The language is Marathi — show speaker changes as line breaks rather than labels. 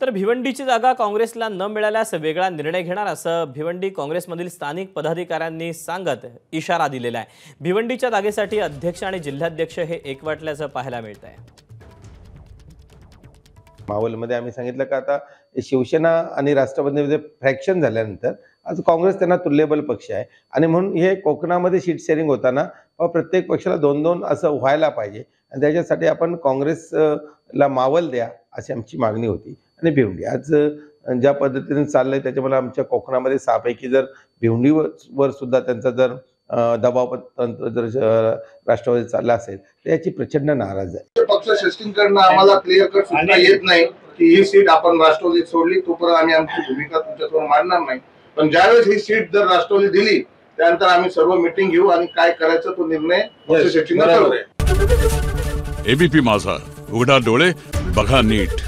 तर भिवंडीची जागा काँग्रेसला न मिळाल्यास वेगळा निर्णय घेणार असं भिवंडी काँग्रेसमधील स्थानिक पदाधिकाऱ्यांनी सांगत इशारा दिलेला आहे। भिवंडीच्या जागेसाठी अध्यक्ष आणि जिल्हाध्यक्ष हे एकवटल्याचं पाहायला मिळतंय।
मावळमध्ये आम्ही सांगितलं का आता शिवसेना आणि राष्ट्रवादीमध्ये फ्रॅक्शन झाल्यानंतर आज काँग्रेस त्यांना तुल्यबल पक्ष आहे आणि म्हणून हे कोकणामध्ये सीट शेअरिंग होताना प्रत्येक पक्षाला 2-2 असं व्हायला पाहिजे आणि त्याच्यासाठी आपण काँग्रेसला मावळ द्या अशी आमची मागणी होती। आणि भिवंडी आज ज्या पद्धतीने चाललंय त्याच्यामुळे आमच्या कोकणामध्ये 6 पैकी जर भिवंडीवर सुद्धा त्यांचा जर दबाव तंत्र जर राष्ट्रवादी चालला असेल तर याची प्रचंड नाराज आहे।
पक्ष शिस्तींकडनं आम्हाला क्लिअर कट सूचना येत नाही की ही सीट आपण राष्ट्रवादीत सोडली तोपर्यंत आम्ही आमची भूमिका तुमच्यासमोर मांडणार नाही, पण ज्यावेळेस ही सीट जर राष्ट्रवादी दिली त्यानंतर आम्ही सर्व मीटिंग घेऊ आणि काय करायचं तो निर्णय पक्ष शिस्तींना करू।
एबीपी माझा, उघडा डोळे बघा नीट।